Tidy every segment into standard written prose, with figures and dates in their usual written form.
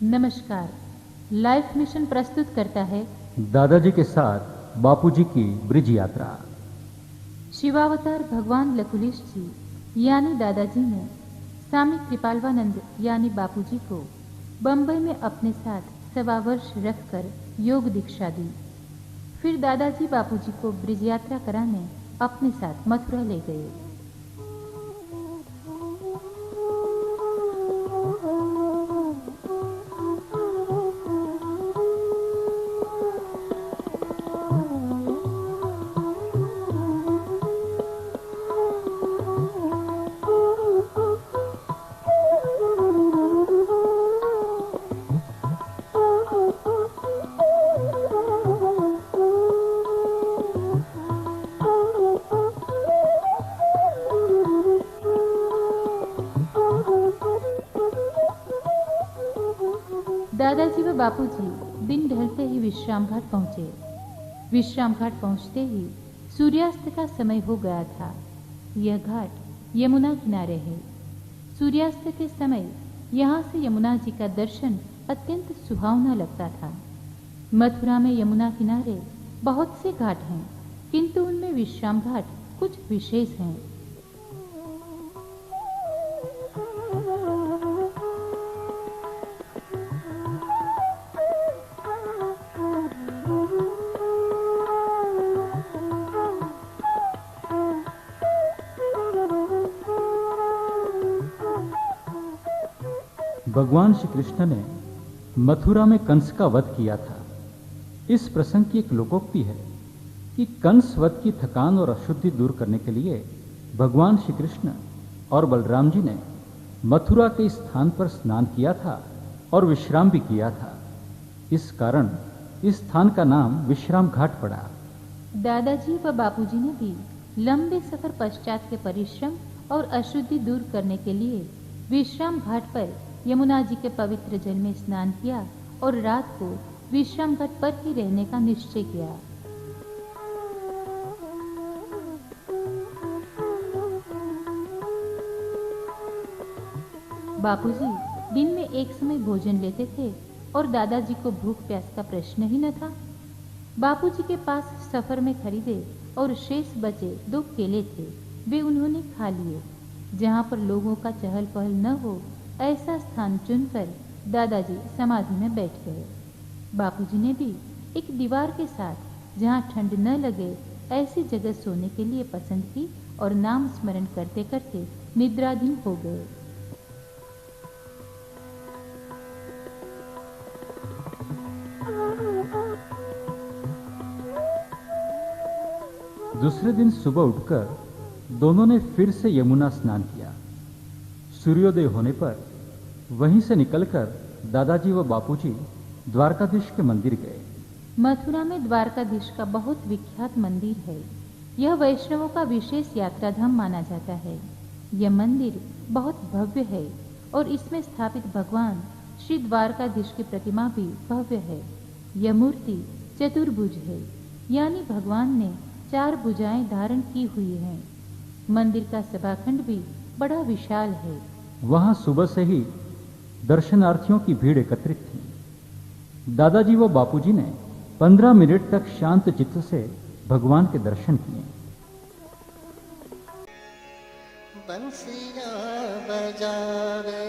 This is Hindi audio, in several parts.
नमस्कार। लाइफ मिशन प्रस्तुत करता है दादाजी के साथ बापूजी की ब्रिज यात्रा। शिवावतार भगवान लकुलिश जी यानी दादाजी ने स्वामी कृपालवानंद यानी बापूजी को बंबई में अपने साथ 1.25 वर्ष रखकर योग दीक्षा दी। फिर दादाजी बापूजी को ब्रिज यात्रा कराने अपने साथ मथुरा ले गए। दादाजी व बापूजी दिन ढलते ही विश्राम घाट पहुंचे। विश्राम घाट पहुंचते ही सूर्यास्त का समय हो गया था। यह घाट यमुना किनारे है। सूर्यास्त के समय यहाँ से यमुना जी का दर्शन अत्यंत सुहावना लगता था। मथुरा में यमुना किनारे बहुत से घाट हैं, किंतु उनमें विश्राम घाट कुछ विशेष हैं। भगवान श्री कृष्ण ने मथुरा में कंस का वध किया था। इस प्रसंग की एक लोकोक्ति है कि कंस वध की थकान और अशुद्धि दूर करने के लिए भगवान श्री कृष्ण और बलराम जी ने मथुरा के स्थान पर स्नान किया था और विश्राम भी किया था। इस कारण इस स्थान का नाम विश्राम घाट पड़ा। दादाजी व बापूजी ने भी लंबे सफर पश्चात के परिश्रम और अशुद्धि दूर करने के लिए विश्राम घाट पर यमुना जी के पवित्र जल में स्नान किया और रात को विश्राम घाट पर ही रहने का निश्चय किया। बापूजी दिन में एक समय भोजन लेते थे और दादाजी को भूख प्यास का प्रश्न ही न था। बापूजी के पास सफर में खरीदे और शेष बचे 2 केले थे, वे उन्होंने खा लिए। जहाँ पर लोगों का चहल पहल न हो ऐसा स्थान चुनकर दादाजी समाधि में बैठ गए। बापूजी ने भी एक दीवार के साथ जहाँ ठंड न लगे ऐसी जगह सोने के लिए पसंद की और नाम स्मरण करते करते निद्राधीन हो गए। दूसरे दिन सुबह उठकर दोनों ने फिर से यमुना स्नान किया। सूर्योदय होने पर वहीं से निकलकर दादाजी व बापूजी द्वारकाधीश के मंदिर गए। मथुरा में द्वारकाधीश का बहुत विख्यात मंदिर है। यह वैष्णवों का विशेष यात्रा धाम माना जाता है। यह मंदिर बहुत भव्य है और इसमें स्थापित भगवान श्री द्वारकाधीश की प्रतिमा भी भव्य है। यह मूर्ति चतुर्भुज है, यानी भगवान ने 4 भुजाएं धारण की हुई हैं। मंदिर का सभाखंड भी बड़ा विशाल है। वहां सुबह से ही दर्शनार्थियों की भीड़ एकत्रित थी। दादाजी व बापूजी ने 15 मिनट तक शांत चित्त से भगवान के दर्शन किए। बंसियां बजावे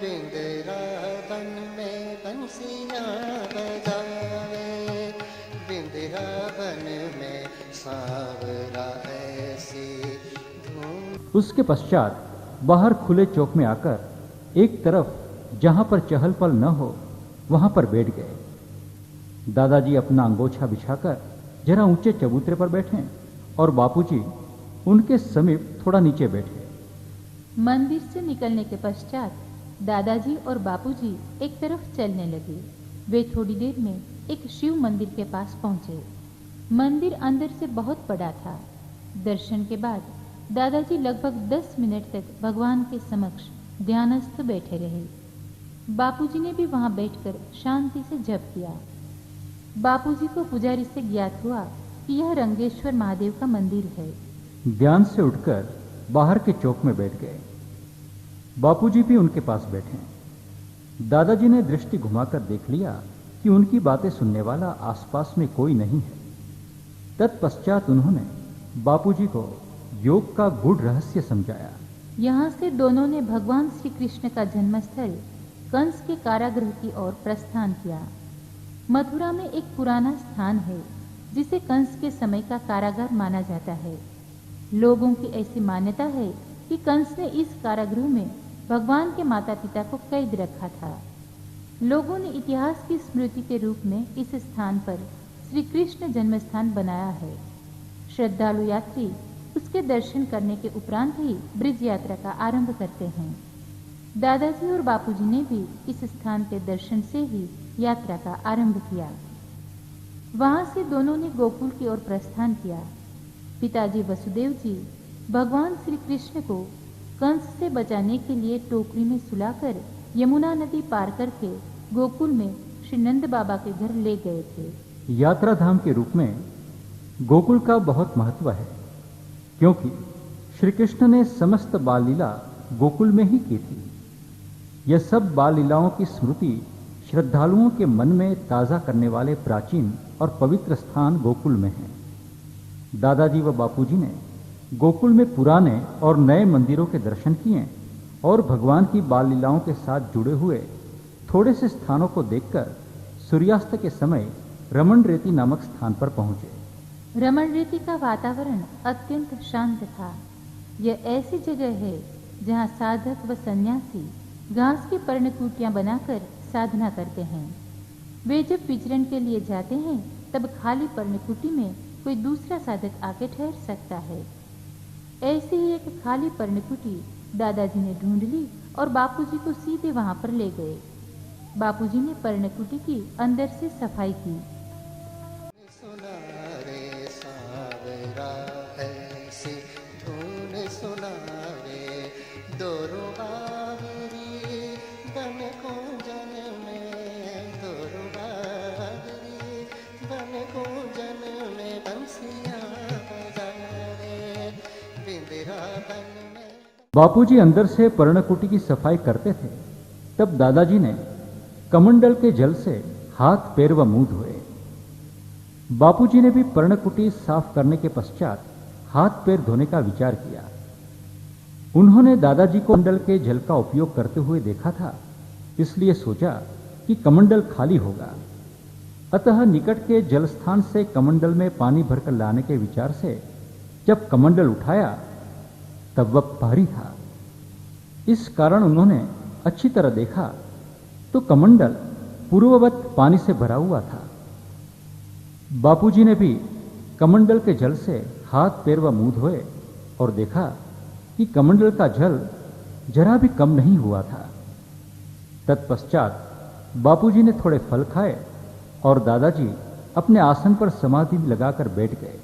बिंद्रावन में, बंसियां बजावे बिंद्रावन में, सांवरा ऐसी धूम। उसके पश्चात बाहर खुले चौक में आकर एक तरफ जहां पर चहल पहल न हो वहां पर बैठ गए। दादाजी अपना अंगोछा बिछाकर जरा ऊंचे चबूतरे पर बैठे और बापूजी उनके समीप थोड़ा नीचे बैठे। मंदिर से निकलने के पश्चात दादाजी और बापूजी एक तरफ चलने लगे। वे थोड़ी देर में एक शिव मंदिर के पास पहुंचे। मंदिर अंदर से बहुत बड़ा था। दर्शन के बाद दादाजी लगभग 10 मिनट तक भगवान के समक्ष ध्यानस्थ बैठे रहे। बापूजी ने भी वहां बैठकर शांति से जप किया। बापूजी को पुजारी से ज्ञात हुआ कि यह रंगेश्वर महादेव का मंदिर है। ध्यान से उठकर बाहर के चौक में बैठ गए। बापूजी भी उनके पास बैठे। दादाजी ने दृष्टि घुमाकर देख लिया कि उनकी बातें सुनने वाला आसपास में कोई नहीं है। तत्पश्चात उन्होंने बापूजी को योग का गूढ़ रहस्य समझाया। यहाँ से दोनों ने भगवान श्री कृष्ण का जन्मस्थल कंस के कारागृह की ओर प्रस्थान किया। मथुरा में एक पुराना स्थान है जिसे कंस के समय का कारागार माना जाता है। लोगों की ऐसी मान्यता है कि कंस ने इस कारागृह में भगवान के माता पिता को कैद रखा था। लोगों ने इतिहास की स्मृति के रूप में इस स्थान पर श्री कृष्ण जन्म स्थान बनाया है। श्रद्धालु यात्री उसके दर्शन करने के उपरांत ही ब्रिज यात्रा का आरंभ करते हैं। दादाजी और बापूजी ने भी इस स्थान के दर्शन से ही यात्रा का आरंभ किया। वहां से दोनों ने गोकुल की ओर प्रस्थान किया। पिताजी वसुदेव जी भगवान श्री कृष्ण को कंस से बचाने के लिए टोकरी में सुलाकर यमुना नदी पार करके गोकुल में श्री नंद बाबा के घर ले गए थे। यात्रा धाम के रूप में गोकुल का बहुत महत्व है, क्योंकि श्री कृष्ण ने समस्त बाल लीला गोकुल में ही की थी। यह सब बाल लीलाओं की स्मृति श्रद्धालुओं के मन में ताज़ा करने वाले प्राचीन और पवित्र स्थान गोकुल में हैं। दादाजी व बापूजी ने गोकुल में पुराने और नए मंदिरों के दर्शन किए और भगवान की बाल लीलाओं के साथ जुड़े हुए थोड़े से स्थानों को देखकर सूर्यास्त के समय रमण रेती नामक स्थान पर पहुंचे। रमण रेती का वातावरण अत्यंत शांत था। यह ऐसी जगह है जहां साधक व सन्यासी घास की पर्णकुटियां बनाकर साधना करते हैं। वे जब विचरण के लिए जाते हैं तब खाली पर्णकुटी में कोई दूसरा साधक आके ठहर सकता है। ऐसी ही एक खाली पर्णकुटी दादाजी ने ढूंढ ली और बापूजी को सीधे वहां पर ले गए। बापूजी ने पर्णकुटी की अंदर से सफाई की। सुना रे सावरा ऐसी धुन सुना रे दोरो बावरी बन को जन में दोरो बावरी बन को जन में बंसिया बजा रे बिंदिरा बन में। बापूजी अंदर से पर्णकुटी की सफाई करते थे, तब दादाजी ने कमंडल के जल से हाथ पैर व मुंह धोए। बापूजी ने भी पर्णकुटी साफ करने के पश्चात हाथ पैर धोने का विचार किया। उन्होंने दादाजी को कमंडल के जल का उपयोग करते हुए देखा था, इसलिए सोचा कि कमंडल खाली होगा। अतः निकट के जल स्थान से कमंडल में पानी भरकर लाने के विचार से जब कमंडल उठाया तब वह भारी था। इस कारण उन्होंने अच्छी तरह देखा तो कमंडल पूर्ववत पानी से भरा हुआ था। बापूजी ने भी कमंडल के जल से हाथ पैर व मुंह धोए और देखा कि कमंडल का जल जरा भी कम नहीं हुआ था। तत्पश्चात बापूजी ने थोड़े फल खाए और दादाजी अपने आसन पर समाधि लगाकर बैठ गए।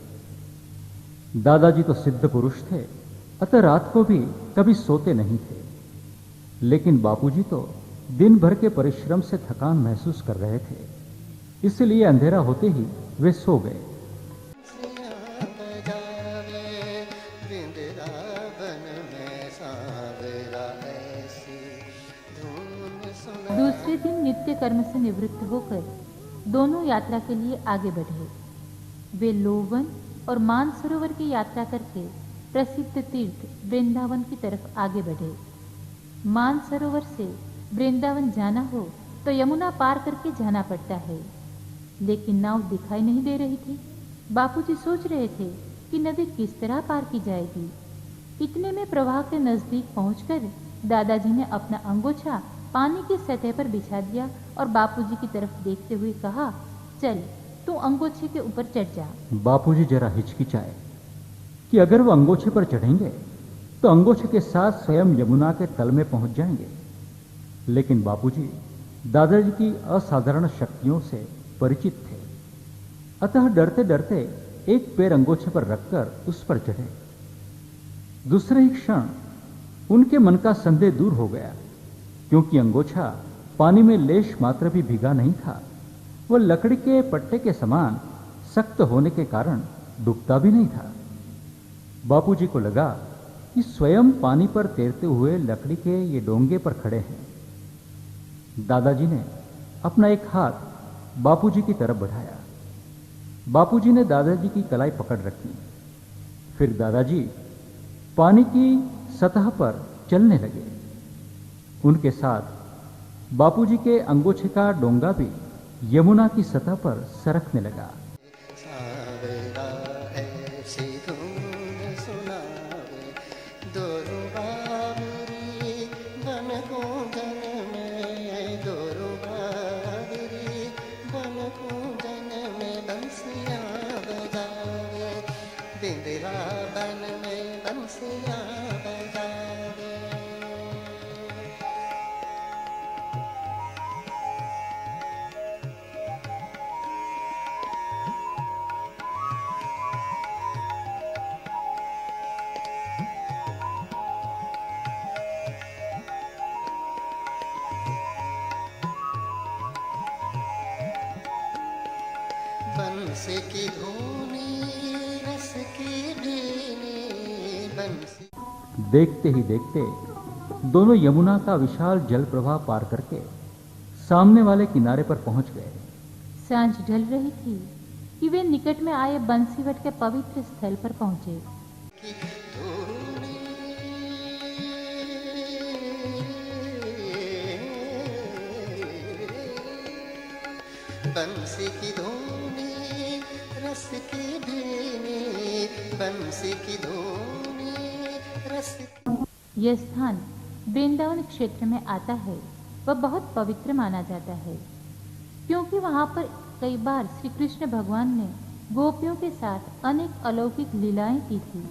दादाजी तो सिद्ध पुरुष थे, अतः रात को भी कभी सोते नहीं थे, लेकिन बापूजी तो दिन भर के परिश्रम से थकान महसूस कर रहे थे, इसलिए अंधेरा होते ही वे सो गए। दूसरे दिन नित्य कर्म से निवृत्त होकर दोनों यात्रा के लिए आगे बढ़े। वे लोवन और मानसरोवर की यात्रा करके प्रसिद्ध तीर्थ वृंदावन की तरफ आगे बढ़े। मानसरोवर से वृंदावन जाना हो तो यमुना पार करके जाना पड़ता है, लेकिन नाव दिखाई नहीं दे रही थी। बापूजी सोच रहे थे कि नदी किस तरह पार की जाएगी। इतने में प्रवाह के नजदीक पहुंचकर दादाजी ने अपना अंगोछा पानी की सतह पर बिछा दिया और बापूजी की तरफ देखते हुए कहा, चल तू अंगोछे के ऊपर चढ़ जा। बापूजी जरा हिचकिचाए कि अगर वो अंगोछे पर चढ़ेंगे तो अंगोछे के साथ स्वयं यमुना के तल में पहुंच जाएंगे, लेकिन बापूजी दादाजी की असाधारण शक्तियों से परिचित थे, अतः डरते डरते एक पैर अंगोछे पर रखकर उस पर चढ़े। दूसरे ही क्षण उनके मन का संदेह दूर हो गया, क्योंकि अंगोछा पानी में लेश मात्र भी भीगा नहीं था। वह लकड़ी के पट्टे के समान सख्त होने के कारण डूबता भी नहीं था। बापूजी को लगा कि स्वयं पानी पर तैरते हुए लकड़ी के ये डोंगे पर खड़े हैं। दादाजी ने अपना एक हाथ बापूजी की तरफ बढ़ाया। बापूजी ने दादाजी की कलाई पकड़ रखी। फिर दादाजी पानी की सतह पर चलने लगे। उनके साथ बापूजी के अंगोछे का डोंगा भी यमुना की सतह पर सरकने लगा। सावरा ऐसी धुन सुनावे, दोरू बावरी बन कूंजन में, दोरू बावरी बन कूंजन में बंसियां बजावे, बिंद्रावन में बंसियां बजावे। बंसी की धूनी रस की भीनी, बंसी। देखते ही देखते दोनों यमुना का विशाल जल प्रवाह पार करके सामने वाले किनारे पर पहुंच गए। सांझ ढल रही थी कि वे निकट में आए बंसीवट के पवित्र स्थल पर पहुंचे। की धूनी बंसी की धूनी रस की भीनी, बंसी की धूनी रस की। यह स्थान वृंदावन क्षेत्र में आता है। वह बहुत पवित्र माना जाता है क्योंकि वहां पर कई बार श्री कृष्ण भगवान ने गोपियों के साथ अनेक अलौकिक लीलाएं की थी।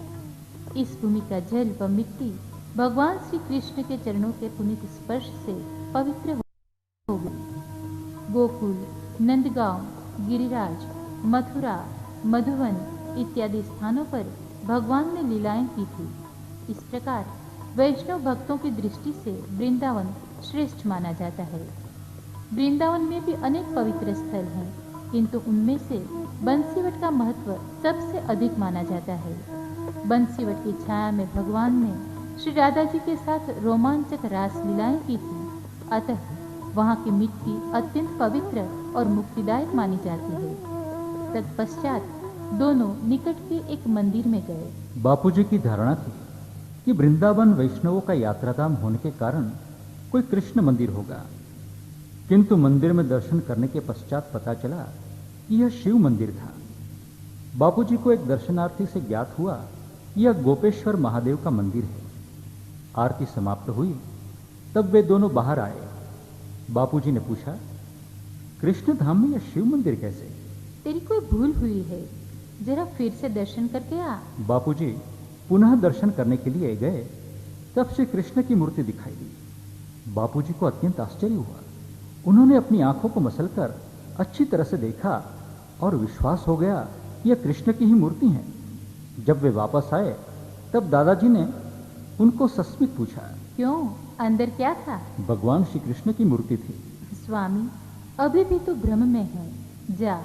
इस भूमि का जल व मिट्टी भगवान श्री कृष्ण के चरणों के पुनीत स्पर्श से पवित्र हो गई। गोकुल, नंदगांव, गिरिराज, मथुरा, मधुवन इत्यादि स्थानों पर भगवान ने लीलाएं की थी। इस प्रकार वैष्णव भक्तों की दृष्टि से वृंदावन श्रेष्ठ माना जाता है। वृंदावन में भी अनेक पवित्र स्थल हैं, किंतु उनमें से बंसीवट का महत्व सबसे अधिक माना जाता है। बंसीवट की छाया में भगवान ने श्री राधा जी के साथ रोमांचक रास लीलाएं की थी। अतः वहाँ की मिट्टी अत्यंत पवित्र और मुक्तिदायक मानी जाती है। तत्पश्चात दोनों निकट के एक मंदिर में गए। बापूजी की धारणा थी कि वृंदावन वैष्णवों का यात्राधाम होने के कारण कोई कृष्ण मंदिर होगा, किंतु मंदिर में दर्शन करने के पश्चात पता चला कि यह शिव मंदिर था। बापूजी को एक दर्शनार्थी से ज्ञात हुआ यह गोपेश्वर महादेव का मंदिर है। आरती समाप्त हुई तब वे दोनों बाहर आए। बापूजी ने पूछा, कृष्ण धाम में यह शिव मंदिर कैसे? तेरी कोई भूल हुई है, जरा फिर से दर्शन करके आ। बापूजी पुनः दर्शन करने के लिए गए तब श्री कृष्ण की मूर्ति दिखाई दी। बापूजी को अत्यंत आश्चर्य हुआ। उन्होंने अपनी आंखों को मसलकर अच्छी तरह से देखा और विश्वास हो गया यह कृष्ण की ही मूर्ति है। जब वे वापस आए तब दादाजी ने उनको सस्मित पूछा, क्यों, अंदर क्या था? भगवान श्री कृष्ण की मूर्ति थी। स्वामी, अभी भी तो भ्रम में है, जा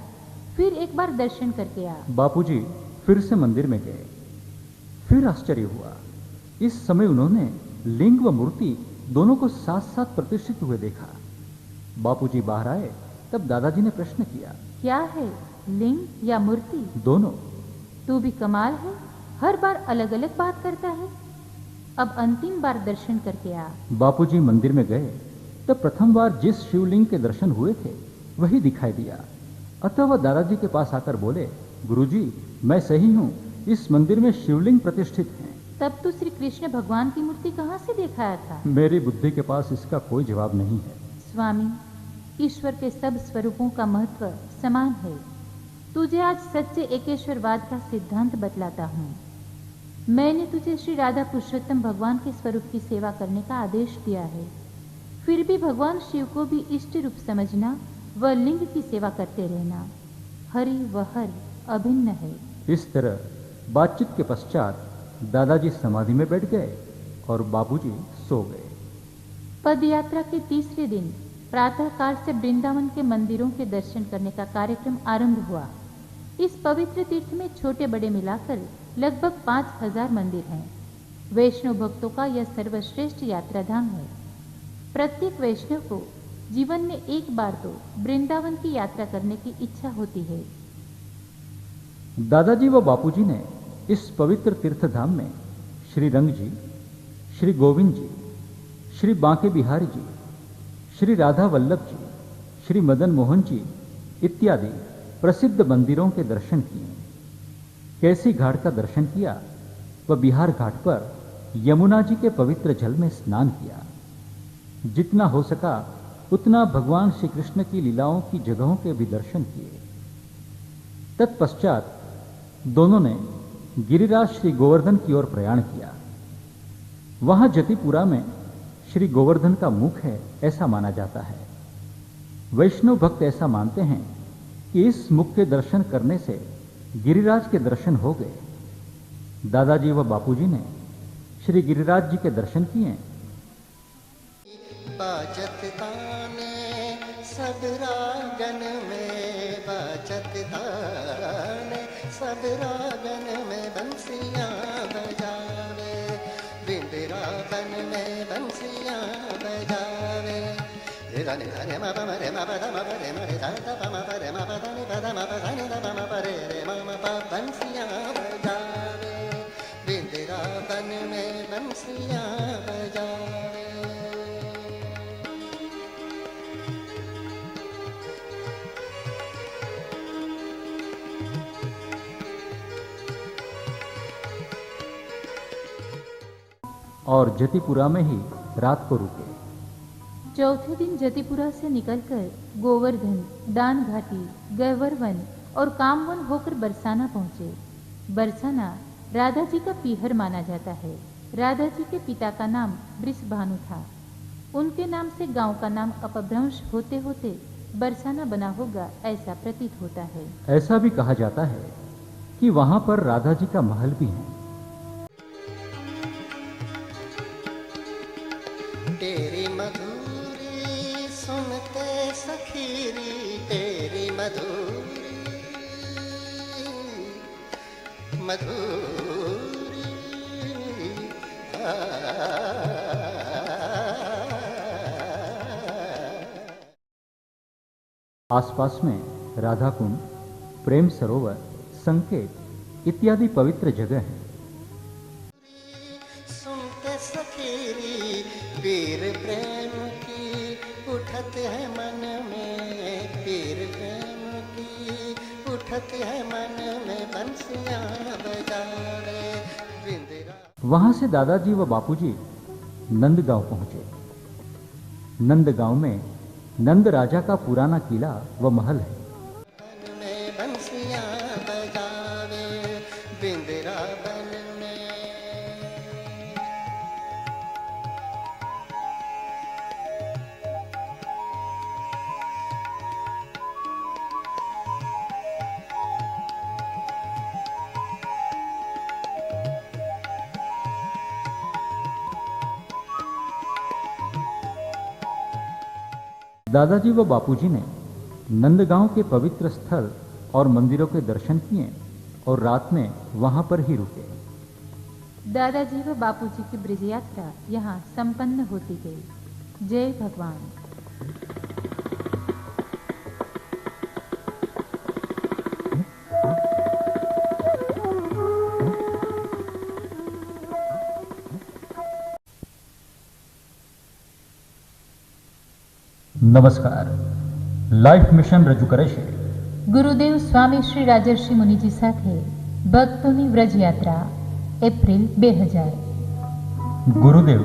फिर एक बार दर्शन करके आ। बापूजी फिर से मंदिर में गए। फिर आश्चर्य हुआ। इस समय उन्होंने लिंग व मूर्ति दोनों को साथ साथ प्रतिष्ठित हुए देखा। बापूजी बाहर आए तब दादाजी ने प्रश्न किया, क्या है, लिंग या मूर्ति? दोनों। तू भी कमाल है, हर बार अलग अलग बात करता है। अब अंतिम बार दर्शन करके आ। बापूजी मंदिर में गए तब प्रथम बार जिस शिवलिंग के दर्शन हुए थे वही दिखाई दिया। अतः वह दादाजी के पास आकर बोले, गुरुजी, मैं सही हूँ, इस मंदिर में शिवलिंग प्रतिष्ठित हैं। तब तो श्री कृष्ण भगवान की मूर्ति कहाँ से दिखाया था? मेरी बुद्धि के पास इसका कोई जवाब नहीं है। स्वामी, ईश्वर के सब स्वरूपों का महत्व समान है। तुझे आज सच्चे एकेश्वरवाद का सिद्धांत बतलाता हूँ। मैंने तुझे श्री राधा पुरुषोत्तम भगवान के स्वरूप की सेवा करने का आदेश दिया है, फिर भी भगवान शिव को भी इष्ट रूप समझना व लिंग की सेवा करते रहना। हरि व हर अभिन्न है। इस तरह बातचीत के पश्चात दादाजी समाधि में बैठ गए और बाबूजी सो गए। पद यात्रा के तीसरे दिन प्रातःकाल से वृंदावन के मंदिरों के दर्शन करने का कार्यक्रम आरंभ हुआ। इस पवित्र तीर्थ में छोटे बड़े मिलाकर लगभग 5000 मंदिर हैं। वैष्णव भक्तों का यह सर्वश्रेष्ठ यात्राधाम है। प्रत्येक वैष्णव को जीवन में एक बार तो वृंदावन की यात्रा करने की इच्छा होती है। दादाजी व बापूजी ने इस पवित्र तीर्थ धाम में श्री रंग जी, श्री गोविंद जी, श्री बांके बिहारी जी, श्री राधा वल्लभ जी, श्री मदन मोहन जी इत्यादि प्रसिद्ध मंदिरों के दर्शन किए। कैसी घाट का दर्शन किया व बिहार घाट पर यमुना जी के पवित्र जल में स्नान किया। जितना हो सका उतना भगवान श्री कृष्ण की लीलाओं की जगहों के भी दर्शन किए। तत्पश्चात दोनों ने गिरिराज श्री गोवर्धन की ओर प्रयाण किया। वहां जतिपुरा में श्री गोवर्धन का मुख है ऐसा माना जाता है। वैष्णव भक्त ऐसा मानते हैं कि इस मुख के दर्शन करने से गिरिराज के दर्शन हो गए। दादाजी व बापूजी ने श्री गिरिराज जी के दर्शन किए। बाजत ताने सब रागन में, बाजत ताने सब रागन में बंसियां बजावे, वृंदावन में बंसियां बजावे। धने धने म प म रे म प ध म प रे म रे ध ध प म प रे म प ध नि प ध म प ध नि ध प म प रे रे म म प बंसियां बजावे, वृंदावन में बंसियां बजावे। और जतिपुरा में ही रात को रुके। चौथे दिन जतिपुरा से निकलकर गोवर्धन, दान घाटी, गैवरवन और कामवन होकर बरसाना पहुंचे। बरसाना राधा जी का पीहर माना जाता है। राधा जी के पिता का नाम वृषभानु था। उनके नाम से गांव का नाम अपभ्रंश होते होते बरसाना बना होगा ऐसा प्रतीत होता है। ऐसा भी कहा जाता है कि वहां पर राधा जी का महल भी है। तेरी मधुरी सुनते सखीरी, तेरी मधुरी मधुरी आसपास में राधा कुंड, प्रेम सरोवर, संकेत इत्यादि पवित्र जगह हैं। सुनते सखीरी पीर प्रेम की उठत है मन में, पीर प्रेम की उठत है मन में बंसियां बजावे, वहां से दादाजी व बापूजी नंदगांव पहुंचे। नंदगांव में नंद राजा का पुराना किला व महल है। मन में बंसियां बजावे, वृंदावन में। दादाजी व बापूजी ने नंदगांव के पवित्र स्थल और मंदिरों के दर्शन किए और रात में वहां पर ही रुके। दादाजी व बापूजी की ब्रज यात्रा यहाँ संपन्न होती गई। जय भगवान। नमस्कार। લાઈફ મિશન રજૂ કરે છે ગુરુદેવ સ્વામી શ્રી રાજર્ષિ મુનિજી સાથે ભક્તોની વ્રજ યાત્રા એપ્રિલ 2000। ગુરુદેવ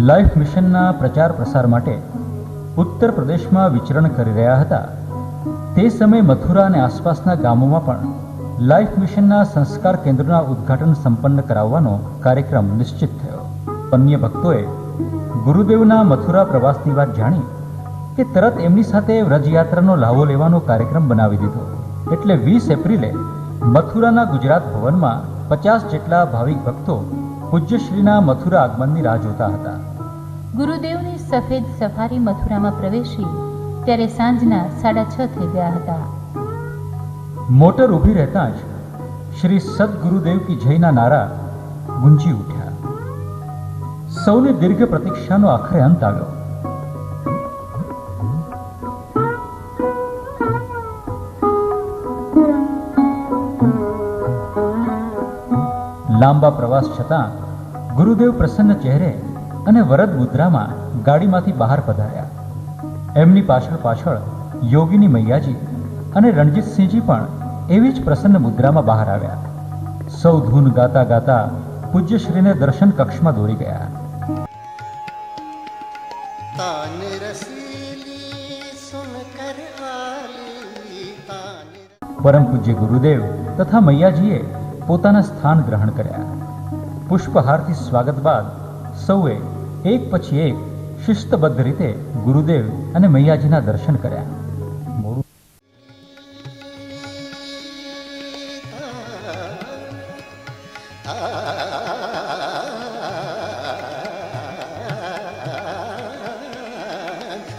લાઈફ મિશનના પ્રચાર પ્રસાર માટે ઉત્તર પ્રદેશમાં વિચરણ કરી રહ્યા હતા। તે સમયે મથુરા અને આસપાસના ગામોમાં પણ લાઈફ મિશનના સંસ્કાર કેન્દ્રના ઉદ્ઘાટન સંપન્ન કરાવવાનો કાર્યક્રમ નિશ્ચિત થયો। અન્ય ભક્તોએ ગુરુદેવના મથુરા પ્રવાસની વાત જાણી કે તરત એમની સાથે વ્રજયાત્રાનો લાવો લેવાનો કાર્યક્રમ બનાવી દીધો। એટલે 20 એપ્રિલે મથુરાના ગુજરાત ભવનમાં 50 જેટલા ભાવિક ભક્તો પૂજ્યશ્રીના મથુરા આગમનની રાહ જોતા હતા। ગુરુદેવની સફેદ સફારી મથુરામાં પ્રવેશી ત્યારે સાંજના 6:30 થઈ ગયા હતા। મોટર ઊભી રહેતા જ શ્રી સદગુરુદેવ કી જયના નારા ગુંજી ઉઠ્યા। સૌને દીર્ઘ પ્રતીક્ષાનો આખરે અંત આવ્યો। લાંબા પ્રવાસ છતાં ગુરુદેવ પ્રસન્ન ચહેરે અને વરદ મુદ્રામાં ગાડીમાંથી બહાર પધાર્યા. એમની પાછળ પાછળ યોગીની મૈયાજી અને રણજીતસિંહજી પણ એવી જ પ્રસન્ન મુદ્રામાં બહાર આવ્યા. સૌ ધૂન ગાતા ગાતા પૂજ્યશ્રીને દર્શન કક્ષમાં દોરી ગયા. तान रसीली सुनकर आली तान પરમ પૂજ્ય ગુરુદેવ તથા મૈયાજીએ પોતાના સ્થાન ગ્રહણ કર્યા. પુષ્પહારથી સ્વાગત બાદ સૌએ એક પછી એક શિસ્તબદ્ધ રીતે ગુરુદેવ અને મૈયાજીના દર્શન કર્યા. મોડું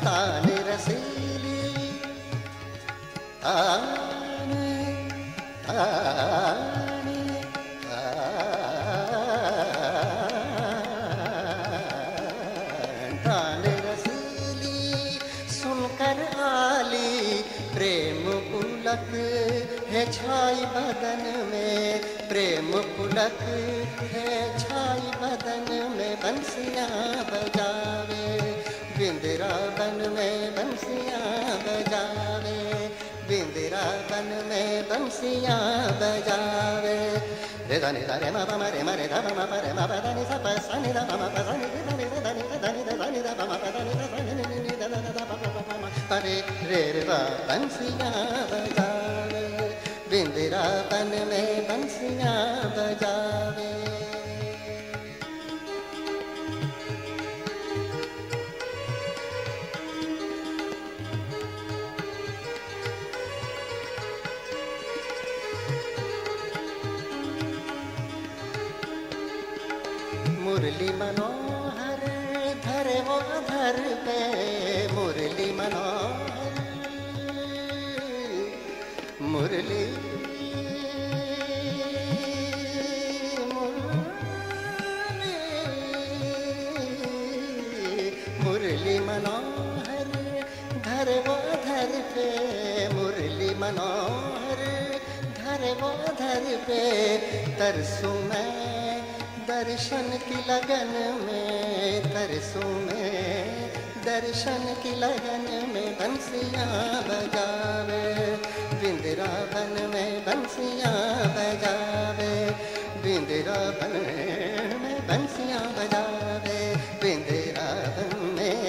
तान रसीली तान तान रसीली सुनकर आली प्रेम पुलक है छाई बदन में प्रेम पुलक है छाई बदन में बंसियां बजावे बिंदरावन में बंसियां बजावे बिंदरावन में बंसियां बजावे रे धनी रे मा पा रे मा रे धा मा पा रे मा पा धा नि सा पा सा नि धा मा पा सा नि धा नि धा नि धा नि धा नि धा मा पा धा नि धा सा नि नि नि धा धा धा पा पा पा मा पा रे रे वा बंसियां बजावे बिंदरावन में बंसियां बजावे. मुरली मनोहर धरे वो धर पे मुरली मनोहर मुरली मुरली मनोहर धरे वो धर पे मुरली मनोहर धरे वो धर पे तरसू मैं दर्शन की लगन में तरसू में दर्शन की लगन में बंसियां बजावे बिंदरावन में बंसियां बजावे बिंदरावन में बंसियां बजावे बिंदरावन में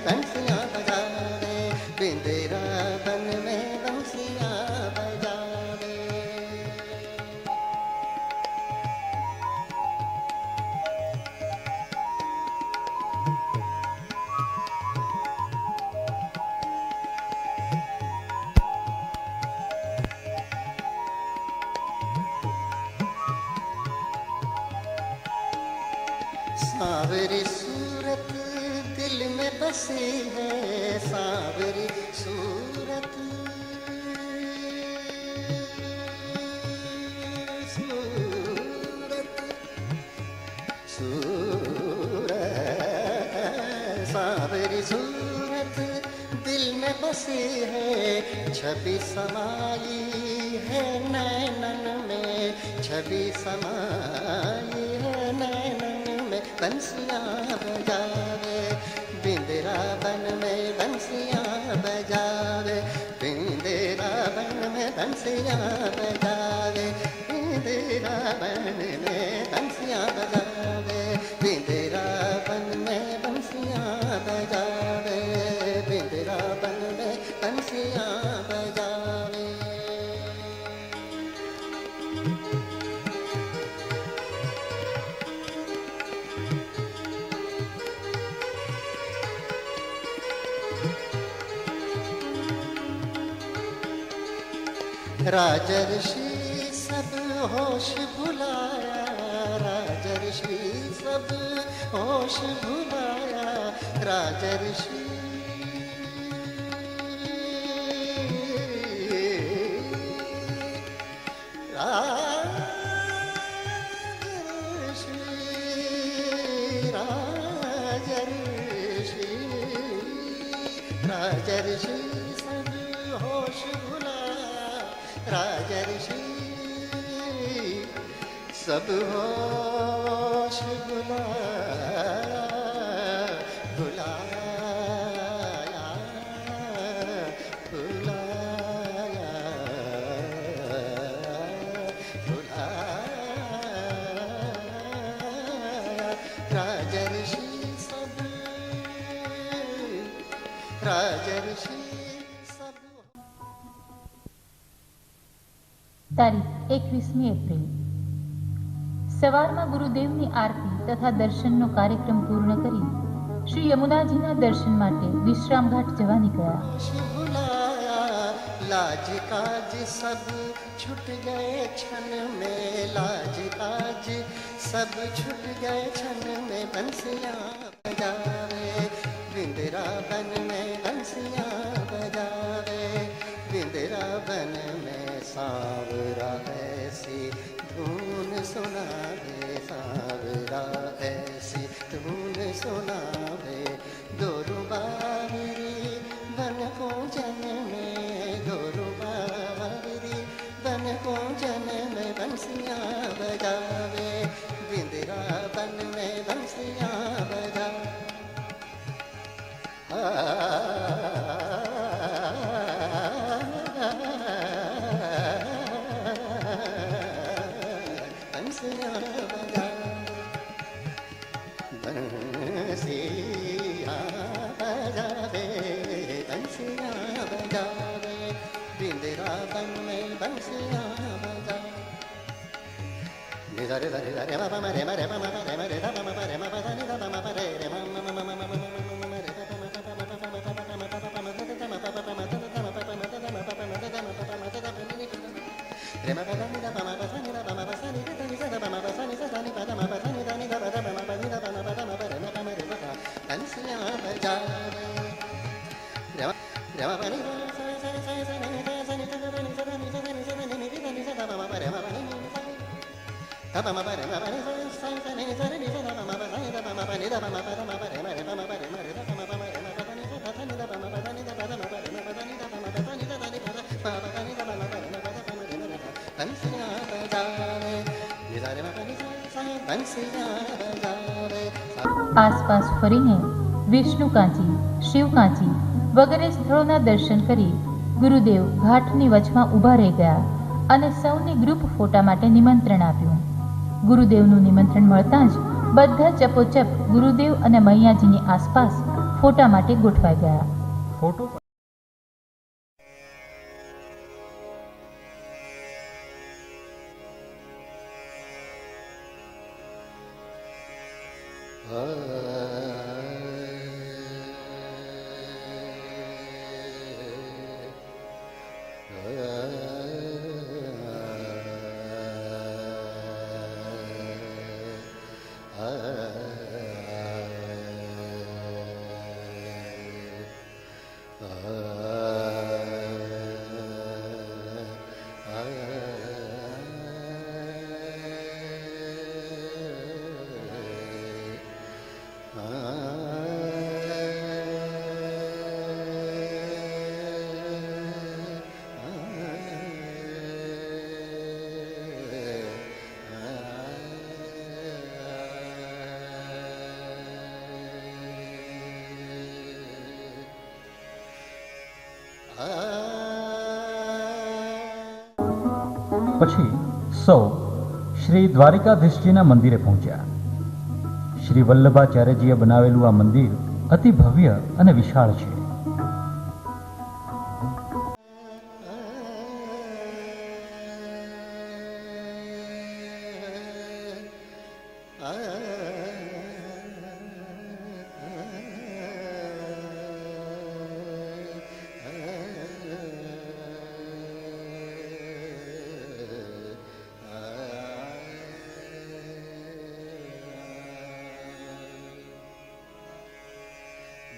बंसियां बजावे बिंदरावन में बंसियां बजावे. सांवरी सूरत दिल में बसी है सांवरी सूरत सूरत सूरत सांवरी सूरत दिल में बसी है छवि समाई है नैनन में छवि समाई है नैनन में बंसियां बजावे बिंदरावन में बंसियां बजावे बिंदरावन में बंसियां बजावे बिंदरावन में बंसियां बजावे बिंदरावन में बंसियां बजावे बिंदरावन में बंसियां बजावे. राजर्षि सब होश भुलाया राजर्षि सब होश भुलाया राजर्षि राजर्षि राजर्षि सब होश भुलाया राजर्षि सब होश भुलाया भुलाया भुलाया भुलाया राजर्षि सब राजर्षि सब। તારીખ 21મી એપ્રિલ. સવારમાં ગુરુદેવની આરતી તથા દર્શનનો કાર્યક્રમ પૂર્ણ કરી શ્રી યમુનાજીના દર્શન માટે વિશ્રામઘાટ જવા નીકળ્યા. होश भुलाया लाज काज सब छूट गए क्षण में लाज काज सब छूट गए क्षण में बंसियां बजावे वृंदावन में बंसियां बजावे वृंदावन में सांवरा ऐसी धुन सुनावे सांवरा ऐसी धुन सुनावे दोरू बावरी बन को जन में दोरू बावरी बन को जन में बंसियां बजावे वृंदावन में बंसियां बजा बंसियां बजा बंसियां बजावे बंसियां बजावे वृंदावन में बंसियां बजा रे रे रे रे मा मा रे मा रे मा मा रे मा रे मा मा रे मा मा रे मा मा रे रे मा मा मा मा मा मा આસપાસ ફરીને વિષ્ણુ કાંચી, શિવ કાંચી વગેરે સ્થળોના દર્શન કરી ગુરુદેવ ઘાટની વચમાં ઊભા રહી ગયા અને સૌને ગ્રુપ ફોટા માટે નિમંત્રણ આપ્યું. ગુરુદેવનું નિમંત્રણ મળતાં જ બધા ચપોચપ ગુરુદેવ અને મૈયાજીની આસપાસ ફોટા માટે ગોઠવાઈ ગયા. फोटो પછી સૌ શ્રી દ્વારિકાધીશજીના મંદિરે પહોંચ્યા. શ્રી વલ્લભાચાર્યજીએ બનાવેલું આ મંદિર અતિ ભવ્ય અને વિશાળ છે.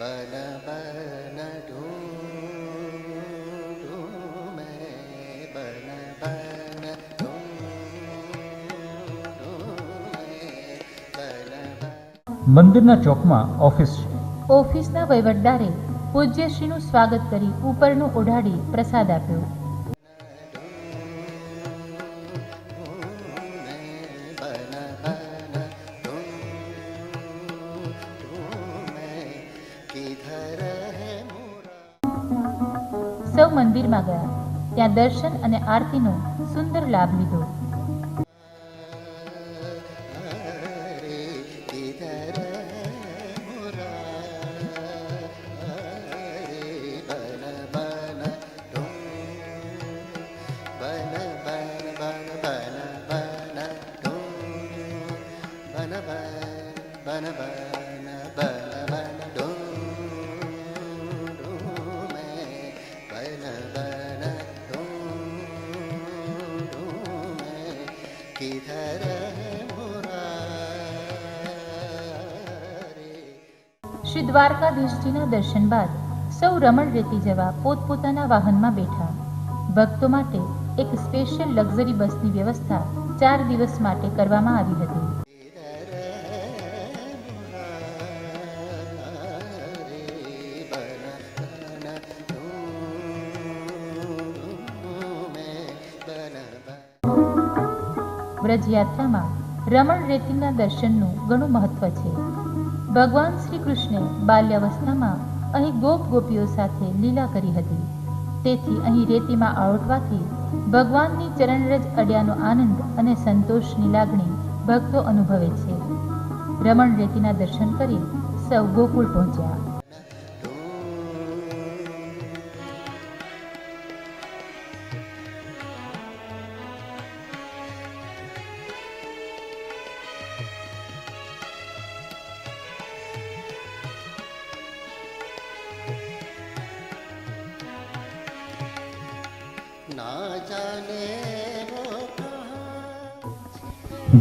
बन बन ढूंढूं मैं बन बन ढूंढूं मैं बन बन. મંદિરના ચોકમાં ઓફિસ છે. ઓફિસના વહીવટદારે પૂજ્યશ્રીનું સ્વાગત કરી ઉપરનું ઓઢાડી પ્રસાદ આપ્યો. સૌ મંદિરમાં ગયા. ત્યાં દર્શન અને આરતીનો સુંદર લાભ લીધો. શ્રી દ્વારકાધીશજીના દર્શન બાદ સૌ રમણ રેતી જવા પોતપોતાના વાહનમાં બેઠા. ભક્તો માટે એક સ્પેશિયલ લક્ઝરી બસની વ્યવસ્થા 4 દિવસ માટે કરવામાં આવી હતી. વ્રજ યાત્રામાં રમણ રેતીના દર્શનનું ઘણું મહત્વ છે. ભગવાન શ્રી કૃષ્ણે બાલ્યાવસ્થામાં અહીં ગોપ ગોપીઓ સાથે લીલા કરી હતી. તેથી અહીં રેતીમાં આળોટવાથી ભગવાનની ચરણરજ અડ્યાનો આનંદ અને સંતોષની લાગણી ભક્તો અનુભવે છે. રમણ રેતીના દર્શન કરી સૌ ગોકુળ પહોંચ્યા.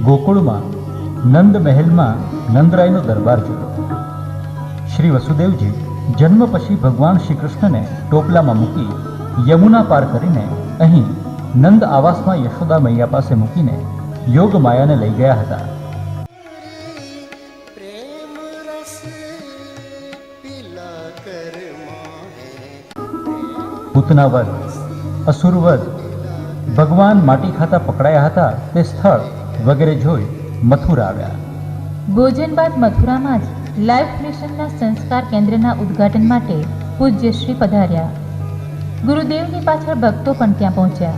ગોકુળમાં નંદ મહેલમાં નંદરાયનો દરબાર જોયો. શ્રી વસુદેવજી જન્મ પછી ભગવાન શ્રી કૃષ્ણને ટોપલામાં મૂકી યમુના પાર કરીને અહીં નંદ આવાસમાં યશોદા મૈયા પાસે મૂકીને યોગ માયાને લઈ ગયા હતા. પૂતનાવધ, અસુરવધ, ભગવાન માટી ખાતા પકડાયા હતા તે સ્થળ વગેરે જોઈ મથુરા આવ્યા. ભોજન બાદ મથુરામાં જ લાઈફ મિશનના સંસ્કાર કેન્દ્રના ઉદ્ઘાટન માટે પૂજ્ય શ્રી પધાર્યા. ગુરુદેવની પાછળ ભક્તો પણ ત્યાં પહોંચ્યા.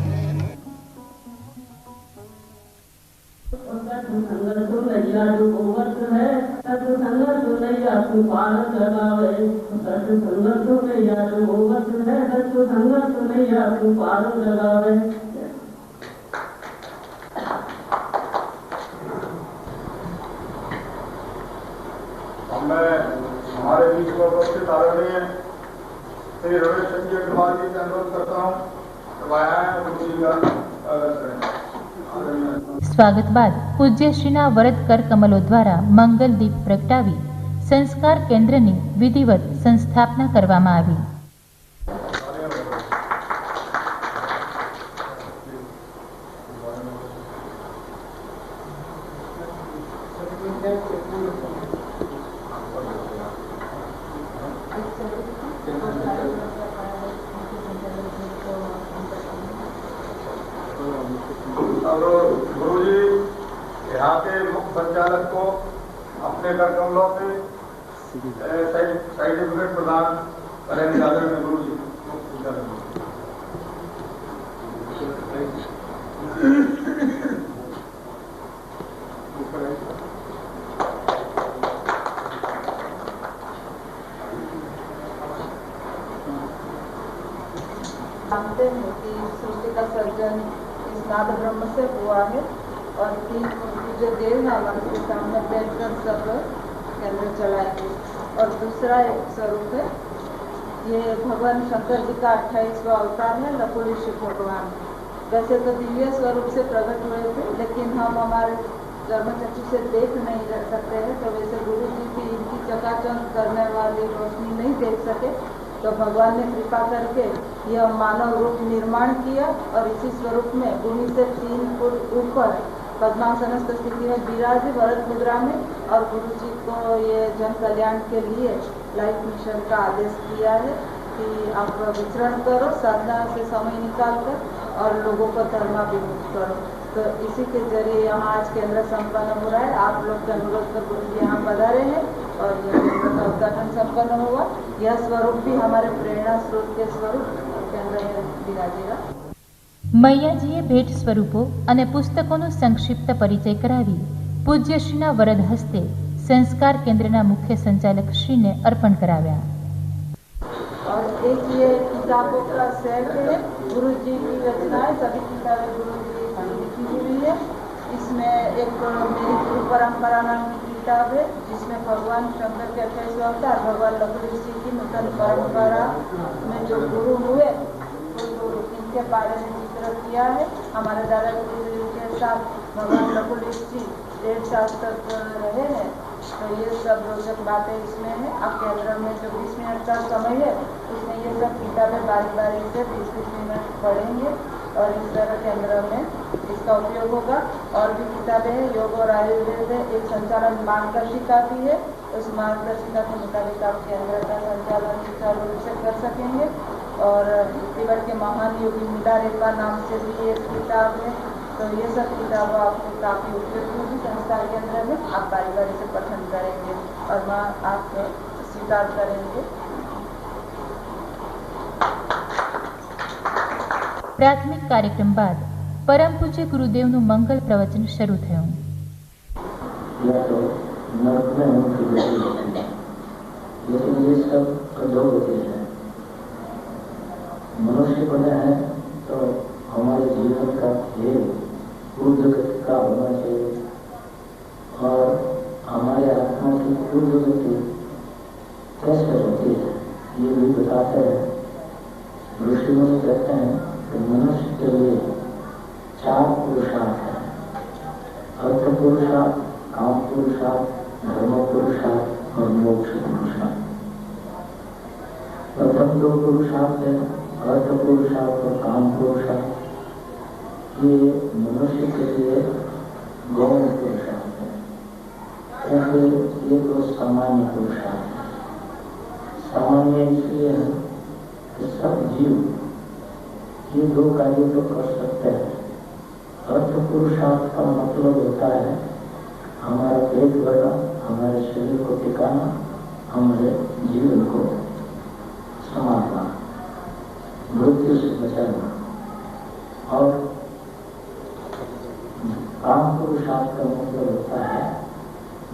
हमारे बीच में उपस्थित आदरणीय श्री रमेश संजय कुमार जी से अनुरोध करता हूँ સ્વાગત બાદ પૂજ્યશ્રીના વરદ કર કમલો દ્વારા મંગલ દીપ પ્રગટાવી સંસ્કાર કેન્દ્રની વિધિવત સંસ્થાપના કરવામાં આવી. गुरु जी यहाँ के मुख्य संचालक को अपने कर कमलों से सर्टिफिकेट प्रदान करेंगे. आदरणीय गुरु जी जानते हैं कि सृष्टि का सर्जन इस नाद ब्रह्म से हुआ है और तीन जो देव है हमारे के सामने बैठकर सब केंद्र चलाएंगे. और दूसरा एक स्वरूप है, ये भगवान शंकर जी का 28वां अवतार है, लकुली शिव भगवान. वैसे तो दिव्य स्वरूप से प्रकट हुए थे, लेकिन हम हमारे कर्मचक्षु से देख नहीं सकते हैं. तो वैसे गुरु जी भी इनकी चकाचौंध करने वाली रोशनी नहीं देख सके, तो भगवान ने कृपा करके यह मानव रूप निर्माण किया और इसी स्वरूप में भूमि से 3 फुट ऊपर पद्मासनस्थ स्थिति में विराजे भरत मुद्रा में. और गुरु जी को ये जन कल्याण के लिए लाइफ मिशन का आदेश किया है कि आप विचरण करो साधना से समय निकाल कर और लोगों को धर्माभिमुख करो. तो इसी के जरिए यहाँ आज केंद्र संपन्न हो रहा है. आप लोग के अनुरोध पर गुरु जी यहाँ पधारे हैं और यह केंद्र का उद्घाटन संपन्न हुआ. यह स्वरूप भी हमारे प्रेरणा स्रोत के स्वरूप केंद्र બિરાજેલા. મૈયાજીએ ભેટ સ્વરૂપો અને પુસ્તકોનો સંક્ષિપ્ત પરિચય કરાવી પૂજ્યશ્રીના વરદ હસ્તે સંસ્કાર કેન્દ્રના મુખ્ય સંચાલક શ્રીને અર્પણ કરાવ્યા. और एक ये किताबों का सेट है, गुरु जी की रचनाएं, सभी किताबें गुरु जी की लिखी हुई है. इसमें एक मेरी गुरु परंपरा नाम की किताब है, जिसमें भगवान शंकर के 28वें अवतार भगवान लकुलिश जी की नूतन परंपरा में जो गुरु हुए तो इनके बारे में जिक्र किया है. हमारे दादाजी के साथ भगवान लकुलिश जी 1.5 साल तक रहे हैं, तो ये सब रोचक बातें इसमें है. अब केंद्र में जो 20 मिनट का समय है, उसमें ये सब किताबें बारी बारी से 20-20 मिनट पढ़ेंगे और इस तरह केंद्र में इसका उपयोग होगा. और भी किताबें हैं, योग और आयुर्वेद है, एक संचालन मार्गदर्शिका भी है. उस मार्गदर्शिका के मुताबिक आप केंद्र का संचालन सुचारू रूप से कर सकेंगे. और तिब्बत के महान योगी मिलारेपा नाम से भी एक किताब है. तो ये सब किताबें आपको काफ़ी उपयोगी होगी संस्कार केंद्र में. आप बारी बारी से पठन करेंगे और वहाँ आप स्वीकार करेंगे. પ્રાથમિક કાર્યક્રમ બાદ પરમ પૂજ્ય ગુરુદેવનું મંગળ પ્રવચન શરૂ થયું. लेकिन ये सब अधोगति है. मनुष्य बने हैं तो हमारे जीवन का ध्येय ऊर्ध्वगति का होना चाहिए और हमारे आत्मा की ऊर्ध्वगति कैसे होती है ये भी बताते हैं. ऋषि मुनि कहते हैं कि मनुष्य के लिए 4 पुरुषार्थ हैं. अर्थ पुरुषार्थ, काम पुरुषार्थ, धर्म पुरुषार्थ और मोक्ष पुरुषार्थ. प्रथम 2 पुरुषार्थ है अर्थ पुरुषार्थ और काम पुरुषार्थ. ये मनुष्य के लिए गौण पुरुषार्थ है, क्योंकि ये 2 सामान्य पुरुषार्थ है. सामान्य इसलिए है कि सब जीव ये 2 कार्य तो कर सकते हैं. अर्थ पुरुषार्थ का मतलब होता है हमारा पेट भरना, हमारे शरीर को टिकाना, हमारे जीवन को संभालना, मृत्यु से बचाना. और काम पुरुषार्थ का मतलब होता है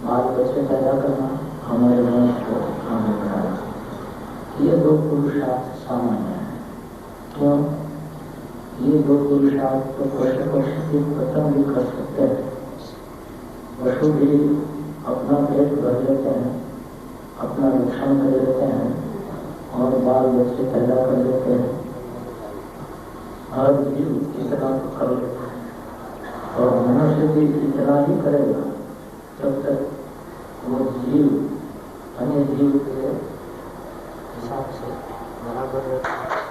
बाल बच्चे पैदा करना, हमारे वंश को आगे बढ़ाना. ये 2 पुरुषार्थ सामान्य है. क्यों? ये 2 पुरुषार्थ तो पशु पक्षी की पतंग भी कर सकते हैं. पशु भी अपना पेट भर लेते हैं, अपना रक्षण कर लेते हैं और बाल बच्चे पैदा कर लेते हैं. हर जीव इतना तो कर लेता है और मनुष्य भी इतना ही करेगा जब तक वो जीव अन्य जीव के हिसाब से बराबर रहता है.